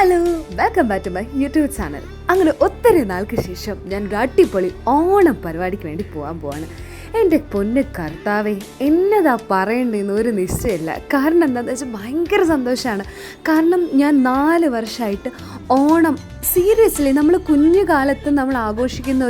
Hello, welcome back to my YouTube channel. അങ്ങനെ ഒത്തിരി നാൾക്ക് ശേഷം ഞാൻ ഒരു അടിപൊളി ഓണം പരിപാടിക്ക് വേണ്ടി പോകാൻ പോവാണ്. എൻ്റെ പൊന്ന് കർത്താവേ, എന്നതാ പറയേണ്ടതെന്ന് ഒരു നിശ്ചയമില്ല. കാരണം എന്താണെന്ന് വെച്ചാൽ ഭയങ്കര സന്തോഷമാണ്. കാരണം ഞാൻ 4 വർഷമായിട്ട് ഓണം സീരിയസ്ലി നമ്മൾ കുഞ്ഞു കാലത്ത് നമ്മൾ ആഘോഷിക്കുന്ന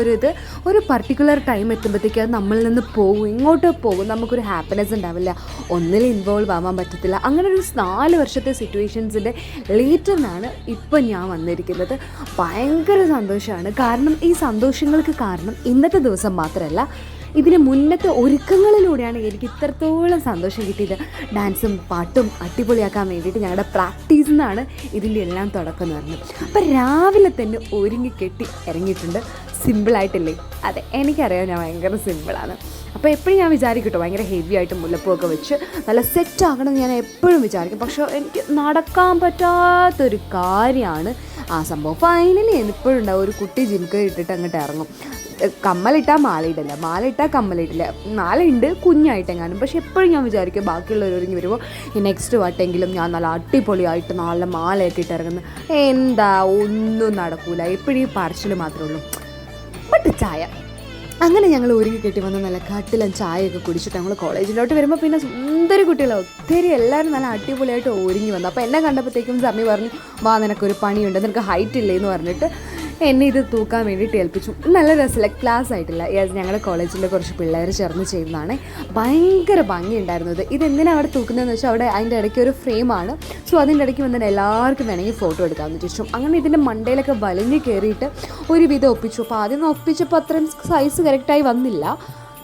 ഒരു പർട്ടിക്കുലർ ടൈം എത്തുമ്പോഴത്തേക്കും അത് നമ്മളിൽ നിന്ന് പോകും, ഇങ്ങോട്ട് പോകും. നമുക്കൊരു ഹാപ്പിനെസ് ഉണ്ടാവില്ല, ഒന്നിലും ഇൻവോൾവ് ആവാൻ പറ്റത്തില്ല. അങ്ങനെ ഒരു 4 വർഷത്തെ സിറ്റുവേഷൻസിൻ്റെ ലേറ്ററിനാണ് ഇപ്പം ഞാൻ വന്നിരിക്കുന്നത്. ഭയങ്കര സന്തോഷമാണ്. കാരണം ഈ സന്തോഷങ്ങൾക്ക് കാരണം ഇന്നത്തെ ദിവസം മാത്രമല്ല, ഇതിന് മുന്നത്തെ ഒരുക്കങ്ങളിലൂടെയാണ് എനിക്ക് ഇത്രത്തോളം സന്തോഷം കിട്ടിയത്. ഡാൻസും പാട്ടും അടിപൊളിയാക്കാൻ വേണ്ടിയിട്ട് ഞങ്ങളുടെ പ്രാക്ടീസിൽ നിന്നാണ് ഇതിൻ്റെ എല്ലാം തുടക്കം എന്ന് പറഞ്ഞത്. അപ്പോൾ രാവിലെ തന്നെ ഒരുങ്ങി കെട്ടി ഇറങ്ങിയിട്ടുണ്ട്. സിമ്പിളായിട്ടില്ലേ? അതെ, എനിക്കറിയാം, ഞാൻ ഭയങ്കര സിമ്പിളാണ്. അപ്പോൾ എപ്പോഴും ഞാൻ വിചാരിക്കും കേട്ടോ, ഭയങ്കര ഹെവി ആയിട്ട് മുല്ലപ്പൂവൊക്കെ വെച്ച് നല്ല സെറ്റാകണം ഞാൻ എപ്പോഴും വിചാരിക്കും. പക്ഷേ എനിക്ക് നടക്കാൻ പറ്റാത്തൊരു കാര്യമാണ് ആ സംഭവം. ഫൈനലി എപ്പോഴും ഉണ്ടാവും ഒരു കുട്ടി ജിംക ഇട്ടിട്ട് അങ്ങോട്ട് ഇറങ്ങും. കമ്മലിട്ടാൽ മാലയിടില്ല, മാലയിട്ടാൽ കമ്മലിട്ടില്ല, മാലയുണ്ട് കുഞ്ഞായിട്ടെങ്ങാനും. പക്ഷെ എപ്പോഴും ഞാൻ വിചാരിക്കും ബാക്കിയുള്ളവർ ഒരുങ്ങി വരുമ്പോൾ ഈ നെക്സ്റ്റ് വട്ടെങ്കിലും ഞാൻ നല്ല അടിപൊളിയായിട്ട് നല്ല മാലയൊക്കെ ഇട്ട് ഇറങ്ങുന്നത്. എന്താ, ഒന്നും നടക്കൂല, എപ്പോഴും പറച്ചിൽ മാത്രമേ ഉള്ളൂ. ബട്ട് ചായ, അങ്ങനെ ഞങ്ങൾ ഒരുങ്ങി കെട്ടി വന്ന് നല്ല കട്ടിലും ചായയൊക്കെ കുടിച്ചിട്ട് ഞങ്ങൾ കോളേജിലോട്ട് വരുമ്പോൾ പിന്നെ സുന്ദരി കുട്ടികളെ ഒത്തിരി എല്ലാവരും നല്ല അടിപൊളിയായിട്ട് ഒരുങ്ങി വന്നു. അപ്പോൾ എന്നെ കണ്ടപ്പോഴത്തേക്കും സമി പറഞ്ഞു, വാ നിനക്കൊരു പണിയുണ്ട്, നിനക്ക് ഹൈറ്റ് ഇല്ലേ എന്ന് പറഞ്ഞിട്ട് എന്നെ ഇത് തൂക്കാൻ വേണ്ടിയിട്ട് ഏൽപ്പിച്ചു. നല്ല രസമില്ല, ക്ലാസ് ആയിട്ടില്ല. ഞങ്ങളുടെ കോളേജിലെ കുറച്ച് പിള്ളേർ ചേർന്ന് ചെയ്യുന്നതാണ്. ഭയങ്കര ഭംഗിയുണ്ടായിരുന്നത്. ഇതെന്തിനാണ് അവിടെ തൂക്കുന്നതെന്ന് വെച്ചാൽ അവിടെ അതിൻ്റെ ഇടയ്ക്ക് ഒരു ഫ്രെയിമാണ്. സോ അതിൻ്റെ ഇടയ്ക്ക് വന്നിട്ട് എല്ലാവർക്കും വേണമെങ്കിൽ ഫോട്ടോ എടുക്കാമെന്ന് ചോദിച്ചു. അങ്ങനെ ഇതിൻ്റെ മണ്ടയിലൊക്കെ വലിഞ്ഞ് കയറിയിട്ട് ഒരുവിധം ഒപ്പിച്ചു. അപ്പോൾ ആദ്യം ഒപ്പിച്ചപ്പോൾ അത്രയും സൈസ് കറക്റ്റായി വന്നില്ല.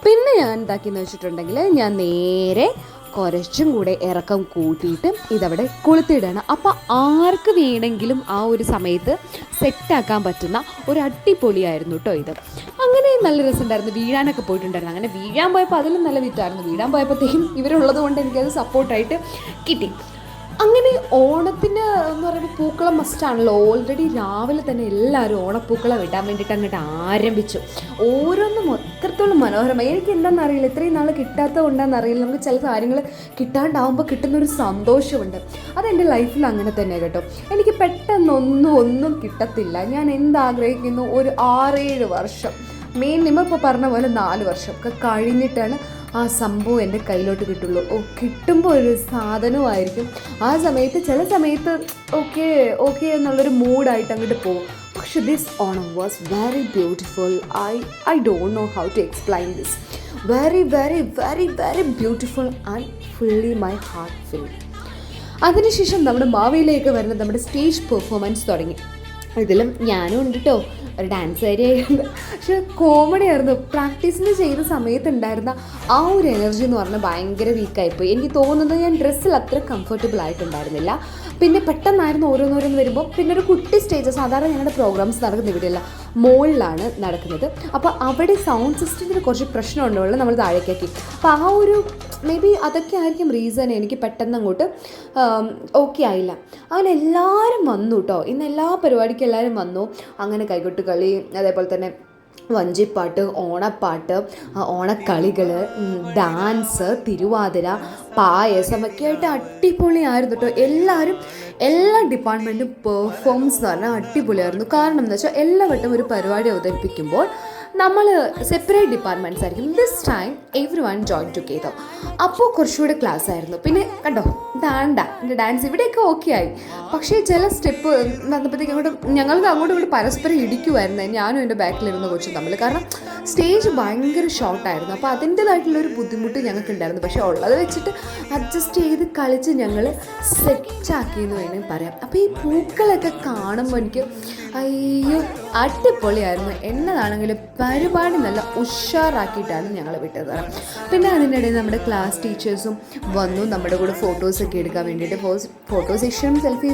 പിന്നെ ഞാൻ എന്താക്കിയെന്ന് വെച്ചിട്ടുണ്ടെങ്കിൽ ഞാൻ നേരെ കുറച്ചും കൂടെ ഇറക്കം കൂട്ടിയിട്ട് ഇതവിടെ കൊളുത്തിയിടണം. അപ്പോൾ ആർക്ക് വേണമെങ്കിലും ആ ഒരു സമയത്ത് സെറ്റാക്കാൻ പറ്റുന്ന ഒരു അടിപൊളിയായിരുന്നു കേട്ടോ ഇത്. അങ്ങനെ നല്ല രസമുണ്ടായിരുന്നു. വീഴാനൊക്കെ പോയിട്ടുണ്ടായിരുന്നു. അങ്ങനെ വീഴാൻ പോയപ്പോൾ അതിലും നല്ല വിറ്റായിരുന്നു. വീഴാൻ പോയപ്പോഴത്തേക്കും ഇവരുള്ളത് കൊണ്ട് എനിക്കത് സപ്പോർട്ടായിട്ട് കിട്ടി. അങ്ങനെ ഓണത്തിന് എന്ന് പറയുമ്പോൾ പൂക്കളം മസ്റ്റാണല്ലോ. ഓൾറെഡി രാവിലെ തന്നെ എല്ലാവരും ഓണപ്പൂക്കളം ഇടാൻ വേണ്ടിയിട്ട് അങ്ങോട്ട് ആരംഭിച്ചു. ഓരോന്നും എത്രത്തോളം മനോഹരമായി. എനിക്ക് എന്താണെന്നറിയില്ല, ഇത്രയും നാൾ കിട്ടാത്തത് കൊണ്ടാണെന്നറിയില്ല, നമുക്ക് ചില കാര്യങ്ങൾ കിട്ടാണ്ടാവുമ്പോൾ കിട്ടുന്നൊരു സന്തോഷമുണ്ട്. അതെൻ്റെ ലൈഫിൽ അങ്ങനെ തന്നെ കേട്ടോ. എനിക്ക് പെട്ടെന്നൊന്നും കിട്ടത്തില്ല. ഞാൻ എന്താഗ്രഹിക്കുന്നു, ഒരു 6-7 വർഷം, മിനിമം ഇപ്പോൾ പറഞ്ഞ പോലെ 4 വർഷം ഒക്കെ കഴിഞ്ഞിട്ടാണ് ആ സംഭവം എൻ്റെ കയ്യിലോട്ട് കിട്ടുള്ളൂ. കിട്ടുമ്പോൾ ഒരു സാധനമായിരിക്കും. ആ സമയത്ത് ചില സമയത്ത് ഓക്കെ എന്നുള്ളൊരു മൂഡായിട്ട് അങ്ങോട്ട് പോകും. പക്ഷെ this Onam was very beautiful. I don't know how to explain this. Very very very very beautiful and fully my heart fill. അതിനുശേഷം നമ്മുടെ മാവേലിയൊക്കെ വരുന്ന നമ്മുടെ സ്റ്റേജ് പെർഫോമൻസ് തുടങ്ങി. ഇതിലും ഞാനും ഉണ്ട് കേട്ടോ, ഒരു ഡാൻസ് ഏരിയയായിരുന്നു. പക്ഷെ കോമഡി ആയിരുന്നു. പ്രാക്ടീസിന് ചെയ്ത സമയത്തുണ്ടായിരുന്ന ആ ഒരു എനർജി എന്ന് പറഞ്ഞാൽ ഭയങ്കര വീക്കായിപ്പോയി. എനിക്ക് തോന്നുന്നത് ഞാൻ ഡ്രസ്സിൽ അത്ര കംഫർട്ടബിൾ ആയിട്ടുണ്ടായിരുന്നില്ല. പിന്നെ പെട്ടെന്നായിരുന്നു ഓരോന്നോരോന്ന് വരുമ്പോൾ. പിന്നെ ഒരു കുട്ടി സ്റ്റേജ്, സാധാരണ ഞങ്ങളുടെ പ്രോഗ്രാംസ് നടക്കുന്ന ഇവിടെയല്ല, മോളിലാണ് നടക്കുന്നത്. അപ്പോൾ അവിടെ സൗണ്ട് സിസ്റ്റത്തിന് കുറച്ച് പ്രശ്നമുണ്ടല്ലോ, നമ്മൾ താഴേക്കാക്കി. അപ്പോൾ ആ ഒരു മേ ബി അതൊക്കെ ആയിരിക്കും റീസൺ എനിക്ക് പെട്ടെന്ന് അങ്ങോട്ട് ഓക്കെ ആയില്ല. അങ്ങനെ എല്ലാവരും വന്നു കേട്ടോ. ഇന്ന് എല്ലാ പരിപാടിക്കും എല്ലാവരും വന്നു. അങ്ങനെ കൈകൊട്ട് കളി, അതേപോലെ തന്നെ വഞ്ചിപ്പാട്ട്, ഓണപ്പാട്ട്, ഓണക്കളികൾ, ഡാൻസ്, തിരുവാതിര, പായസം ഒക്കെ ആയിട്ട് അടിപൊളിയായിരുന്നു കേട്ടോ. എല്ലാ ഡിപ്പാർട്ട്മെൻറ്റും പെർഫോമൻസ് എന്ന് പറഞ്ഞാൽ അടിപൊളിയായിരുന്നു. കാരണം എന്താ വെച്ചാൽ എല്ലാ വട്ടം ഒരു പരിപാടി അവതരിപ്പിക്കുമ്പോൾ നമ്മൾ സെപ്പറേറ്റ് ഡിപ്പാർട്ട്മെൻറ്റ്സ് ആയിരിക്കും. This time every one join together. അപ്പോൾ കുറച്ചുകൂടെ ക്ലാസ് ആയിരുന്നു. പിന്നെ കണ്ടോ, എൻ്റെ ഡാൻസ് ഇവിടെയൊക്കെ ഓക്കെ ആയി. പക്ഷേ ചില സ്റ്റെപ്പ് വന്നപ്പോഴത്തേക്കും ഞങ്ങൾക്ക് അങ്ങോട്ടും ഇങ്ങോട്ട് പരസ്പരം ഇടിക്കുമായിരുന്നു, ഞാനും എൻ്റെ ബാക്കിലിരുന്ന കൊച്ചും തമ്മിൽ. കാരണം സ്റ്റേജ് ഭയങ്കര ഷോർട്ടായിരുന്നു. അപ്പോൾ അതിൻ്റേതായിട്ടുള്ളൊരു ബുദ്ധിമുട്ട് ഞങ്ങൾക്കുണ്ടായിരുന്നു. പക്ഷേ ഉള്ളത് വെച്ചിട്ട് അഡ്ജസ്റ്റ് ചെയ്ത് കളിച്ച് ഞങ്ങൾ സെറ്റാക്കിയെന്ന് വേണമെങ്കിൽ പറയാം. അപ്പോൾ ഈ പൂക്കളൊക്കെ കാണുമ്പോൾ എനിക്ക് അയ്യോ അടിപൊളിയായിരുന്നു. എന്നതാണെങ്കിലും പരിപാടി നല്ല ഉഷാറാക്കിയിട്ടാണ് ഞങ്ങൾ വിട്ടത്. പിന്നെ അതിനിടയിൽ നമ്മുടെ ക്ലാസ് ടീച്ചേഴ്സും വന്നു നമ്മുടെ കൂടെ ഫോട്ടോസൊക്കെ എടുക്കാൻ വേണ്ടിയിട്ട്. ഫോട്ടോ സെക്ഷനും സെൽഫി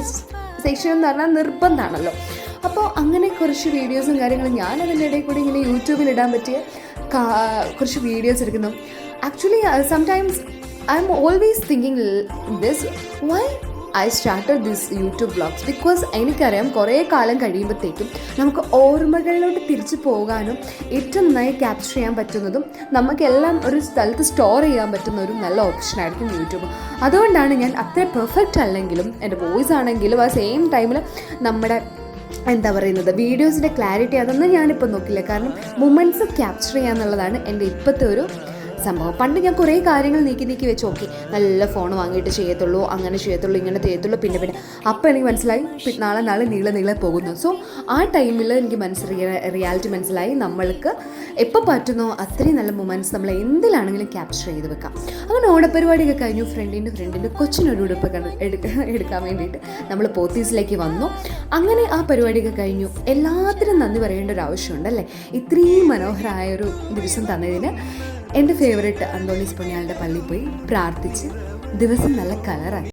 സെക്ഷനും എന്ന് പറഞ്ഞാൽ നിർബന്ധമാണല്ലോ. അപ്പോൾ അങ്ങനെ കുറച്ച് വീഡിയോസും കാര്യങ്ങളും ഞാൻ അതിൻ്റെ ഇടയിൽ കൂടി ഇങ്ങനെ യൂട്യൂബിൽ ഇടാൻ പറ്റിയ കുറച്ച് വീഡിയോസ് എടുക്കുന്നു. Actually sometimes I am always thinking this, why I started this YouTube vlogs because എനിക്കറിയാം കുറേ കാലം കഴിയുമ്പോഴത്തേക്കും നമുക്ക് ഓർമ്മകളിലോട്ട് തിരിച്ചു പോകാനും ഏറ്റവും നന്നായി ക്യാപ്ചർ ചെയ്യാൻ പറ്റുന്നതും നമുക്കെല്ലാം ഒരു സ്ഥലത്ത് സ്റ്റോർ ചെയ്യാൻ പറ്റുന്ന ഒരു നല്ല ഓപ്ഷനായിരിക്കും യൂട്യൂബ്. അതുകൊണ്ടാണ് ഞാൻ അത്ര പെർഫെക്റ്റ് അല്ലെങ്കിലും എൻ്റെ വോയിസ് ആണെങ്കിലും ആ സെയിം ടൈമിൽ നമ്മുടെ എന്താ പറയുന്നത് വീഡിയോസിൻ്റെ ക്ലാരിറ്റി അതൊന്നും ഞാനിപ്പോൾ നോക്കില്ല. കാരണം മൊമെൻറ്റ്സ് ക്യാപ്ചർ ചെയ്യുക എന്നുള്ളതാണ് എൻ്റെ ഇപ്പോഴത്തെ ഒരു സംഭവം. പണ്ട് ഞാൻ കുറേ കാര്യങ്ങൾ നീക്കി വെച്ച് നോക്കി, നല്ല ഫോൺ വാങ്ങിയിട്ട് ചെയ്യത്തുള്ളൂ, അങ്ങനെ ചെയ്യത്തുള്ളൂ, ഇങ്ങനെ ചെയ്യത്തുള്ളൂ. പിന്നെ അപ്പോൾ എനിക്ക് മനസ്സിലായി നാളെ നീളെ പോകുന്നു. സോ ആ ടൈമിൽ എനിക്ക് റിയാലിറ്റി മനസ്സിലായി, നമ്മൾക്ക് എപ്പോൾ പറ്റുന്നോ അത്രയും നല്ല മൊമെൻറ്റ്സ് നമ്മൾ എന്തിലാണെങ്കിലും ക്യാപ്ചർ ചെയ്ത് വെക്കാം. അങ്ങനെ ഓണപ്പരിപാടിയൊക്കെ കഴിഞ്ഞു. ഫ്രണ്ടിൻ്റെ കൊച്ചിനൊരു ഉടുപ്പ് എടുക്കാൻ വേണ്ടിയിട്ട് നമ്മൾ പോത്തീസിലേക്ക് വന്നു. അങ്ങനെ ആ പരിപാടിയൊക്കെ കഴിഞ്ഞു. എല്ലാത്തിനും നന്ദി പറയേണ്ട ഒരു ആവശ്യമുണ്ടല്ലേ, ഇത്രയും മനോഹരമായൊരു ദിവസം തന്നതിന്. എൻ്റെ ഫേവറേറ്റ് അന്തോണീസ് പുണ്യാളുടെ പള്ളിയിൽ പോയി പ്രാർത്ഥിച്ച് ദിവസം നല്ല കളറായി.